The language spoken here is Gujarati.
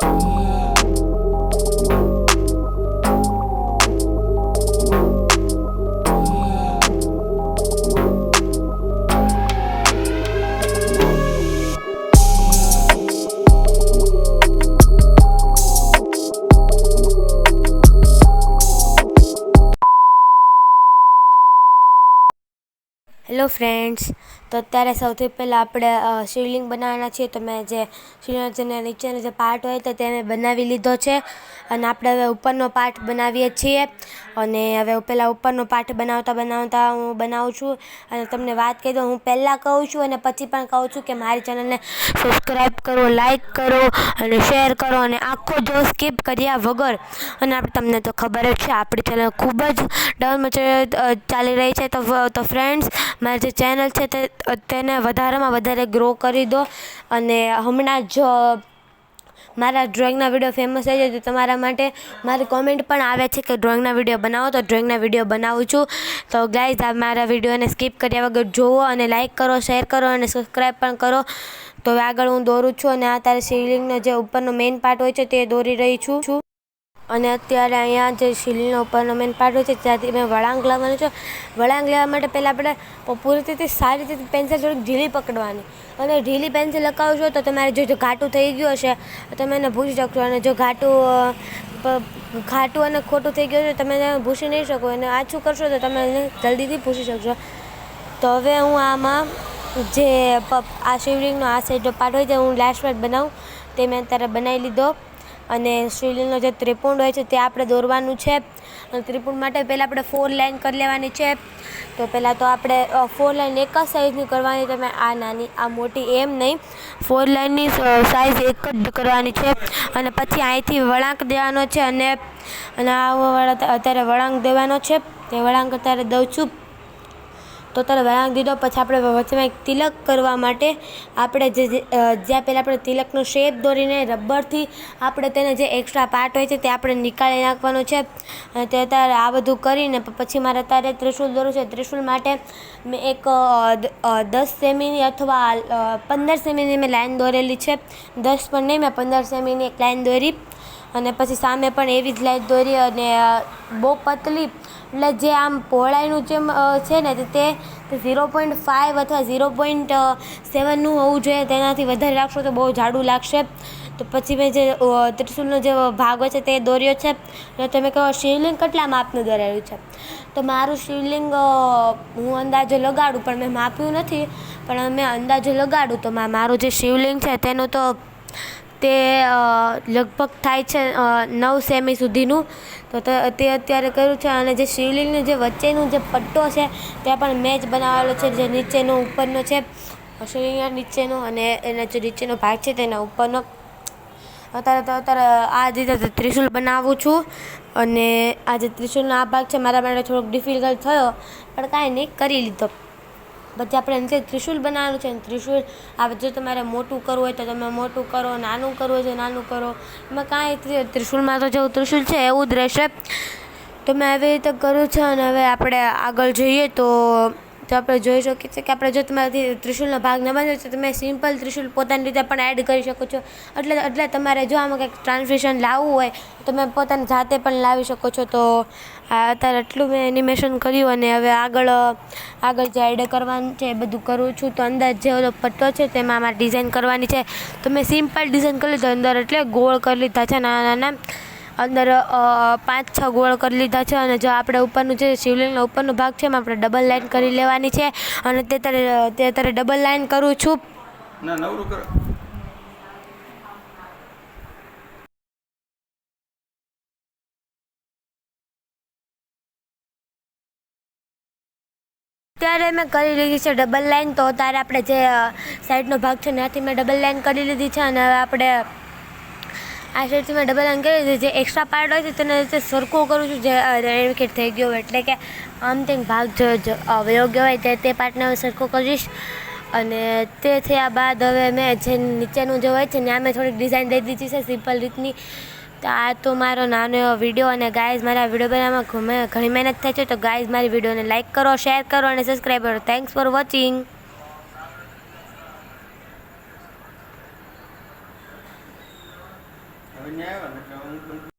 હેલો ફ્રેન્ડ્સ, તો અત્યારે સૌથી પહેલાં આપણે શિવલિંગ બનાવવાના છીએ. તો મેં જે શિવલિંગના નીચેનો જે પાર્ટ હોય તો તેને બનાવી લીધો છે અને આપણે હવે ઉપરનો પાર્ટ બનાવીએ છીએ. અને હવે પહેલાં ઉપરનો પાર્ટ બનાવતા હું બનાવું છું. અને તમને વાત કહી દઉં, હું પહેલાં કહું છું અને પછી પણ કહું છું કે મારી ચેનલને સબસ્ક્રાઈબ કરો, લાઈક કરો અને શેર કરો અને આખો જો સ્કીપ કર્યા વગર. અને તમને તો ખબર જ છે આપણી ચેનલ ખૂબ જ ડાઉનમાં ચાલી રહી છે. તો ફ્રેન્ડ્સ, મારી જે ચેનલ છે તેને વધારેમાં વધારે ગ્રો કરી દો. અને હમણાં જ મારા ડ્રોઈંગના વિડીયો ફેમસ થઈ જાય તો તમારા માટે મારી કોમેન્ટ પણ આવે છે કે ડ્રોઈંગના વિડીયો બનાવો, તો ડ્રોઈંગના વિડીયો બનાવું છું. તો ગાઈઝ, આ મારા વિડીયોને સ્કીપ કર્યા વગર જુઓ અને લાઈક કરો, શેર કરો અને સબસ્ક્રાઈબ પણ કરો. તો હવે આગળ હું દોરું છું અને અત્યારે શિવલિંગનો જે ઉપરનો મેઇન પાર્ટ હોય છે તે દોરી રહી છું. અને અત્યારે અહીંયા જે શિવલિંગનો ઉપરનો મેઇન પાર્ટ હોય છે ત્યાંથી મેં વળાંક લાવવાનું છે. વળાંક લેવા માટે પહેલાં આપણે પૂરી રીતે સારી રીતે પેન્સિલ થોડીક ઢીલી પકડવાની. અને ઢીલી પેન્સિલ લગાવશો તો તમારે જો ઘાટું થઈ ગયું હશે તો તમે એને ભૂસી શકશો. અને જો ઘાટું અને ખોટું થઈ ગયું છે તમે એને ભૂસી નહીં શકો. અને આછું કરશો તો તમે એને જલ્દીથી ભૂસી શકશો. તો હવે હું આમાં જે આ શિવલિંગનો આ સાઈડનો પાર્ટ હોય છે હું લાસ્ટ પાર્ટ બનાવું તે મેં અત્યારે બનાવી લીધો. અને શિવલિંગનો જે ત્રિપુંડ હોય છે તે આપણે દોરવાનું છે. અને ત્રિપુંડ માટે પહેલાં આપણે 4 લાઈન કરી લેવાની છે. તો પહેલાં તો આપણે 4 લાઈન એક જ સાઈઝની કરવાની. તમે આ નાની આ મોટી એમ નહીં, 4 લાઈનની સાઈઝ એક જ કરવાની છે. અને પછી અહીંથી વળાંક દેવાનો છે. અને અત્યારે વળાંક દેવાનો છે. તે વળાંક અત્યારે દઉં છું. તો અત્યારે વળાંક દીધો પછી આપણે વચ્ચેમાં એક તિલક કરવા માટે આપણે જ્યાં પહેલાં આપણે તિલકનો શેપ દોરીને રબરથી આપણે તેને જે એક્સ્ટ્રા પાર્ટ હોય છે તે આપણે નીકાળી નાખવાનો છે. અને તે અત્યારે આ બધું કરીને પછી મારે અત્યારે ત્રિશૂલ દોરવું છે. ત્રિશૂલ માટે મેં એક 10 સેમીની અથવા 15 સેમીની મેં લાઈન દોરેલી છે. 10 પણ નહીં, મેં 15 સેમીની એક લાઈન દોરી. અને પછી સામે પણ એવી જ લાઈન દોરી. અને બહુ પતલી, એટલે જે આમ પહોળાઈનું જેમ છે ને તે 0.5 અથવા 0.7નું હોવું જોઈએ. તેનાથી વધારે રાખશો તો બહુ જાડું લાગશે. તો પછી મેં જે ત્રિશૂલનો જે ભાગ હોય છે તે દોર્યો છે. અને તમે કહો શિવલિંગ કેટલા માપનું દોરેલું છે? તો મારું શિવલિંગ હું અંદાજો લગાડું, પણ મેં માપ્યું નથી, પણ મેં અંદાજો લગાડું તો મારું જે શિવલિંગ છે તેનું તો તે લગભગ થાય છે 9 સેમી સુધીનું. તો તે અત્યારે કર્યું છે. અને જે શિવલિંગનું જે વચ્ચેનું જે પટ્ટો છે તે પણ મેં જ બનાવેલો છે. જે નીચેનો ઉપરનો છે શિવલિંગના નીચેનો, અને એના જે નીચેનો ભાગ છે તેના ઉપરનો. અત્યારે આ રીતે ત્રિશૂલ બનાવું છું. અને આ જે ત્રિશૂલનો આ ભાગ છે મારા માટે થોડોક ડિફિકલ્ટ થયો, પણ કાંઈ નહીં, કરી લીધો. પછી આપણે નીચે ત્રિશૂલ બનાવવાનું છે. ત્રિશૂલ જો તમારે મોટું કરવું હોય તો તમે મોટું કરો, નાનું કરવું હોય તો નાનું કરો. એમાં કાંઈ ત્રિશૂલમાં તો જેવું ત્રિશૂલ છે એવું જ રહેશે. તો મેં આવી રીતે કર્યું છે. અને હવે આપણે આગળ જઈએ તો આપણે જોઈ શકીએ છીએ કે આપણે જો તમારાથી ત્રિશૂલનો ભાગ ન બન્યો તો તમે સિમ્પલ ત્રિશૂલ પોતાની રીતે પણ એડ કરી શકો છો. એટલે તમારે જો આમાં કંઈક ટ્રાન્સલેશન લાવવું હોય તો તમે પોતાની જાતે પણ લાવી શકો છો. તો અત્યારે એટલું મેં એનિમેશન કર્યું. અને હવે આગળ જે એડ કરવાનું છે એ બધું કરું છું. તો અંદર જે ઓલો પટ્ટો છે તેમાં મારે ડિઝાઇન કરવાની છે. તો મેં સિમ્પલ ડિઝાઇન કરી લીધો. અંદર એટલે ગોળ કરી લીધા છે નાના નાના. અંદર 5-6 ગોળ કરી લીધા છે. અને જો આપણે ઉપરનું જે શિવલિંગનો ઉપરનો ભાગ છે એમાં આપણે ડબલ લાઈન કરી લેવાની છે. અને તે અત્યારે ડબલ લાઈન કરું છું. અત્યારે મેં કરી લીધી છે ડબલ લાઈન. તો અત્યારે આપણે જે સાઈડનો ભાગ છે ત્યાંથી મેં ડબલ લાઈન કરી લીધી છે. અને હવે આપણે આ સાઈડથી મેં ડબલ લાઈન કરી લીધી. જે એક્સ્ટ્રા પાર્ટ હોય છે તેને રીતે સરખું કરું છું. જે રેનવિકેટ થઈ ગયો હોય, એટલે કે આમ તેમ ભાગ વયો ગયો હોય તે પાર્ટને હવે સરખું કરીશ. અને તે થયા બાદ હવે મેં જે નીચેનું જે હોય છે ત્યાં મેં થોડીક ડિઝાઇન દઈ દીધી છે સિમ્પલ રીતની. તો આ તો મારો નાનો એવો વિડીયો. અને ગાઈઝ, મારા વિડીયો બનાવવામાં ઘણી મહેનત થાય છે. તો ગાઈઝ, મારી વિડીયોને લાઈક કરો, શેર કરો અને સબસ્ક્રાઈબ કરો. Thanks for watching. હવે ન્યા આવ્યા ને એટલે હું બંધ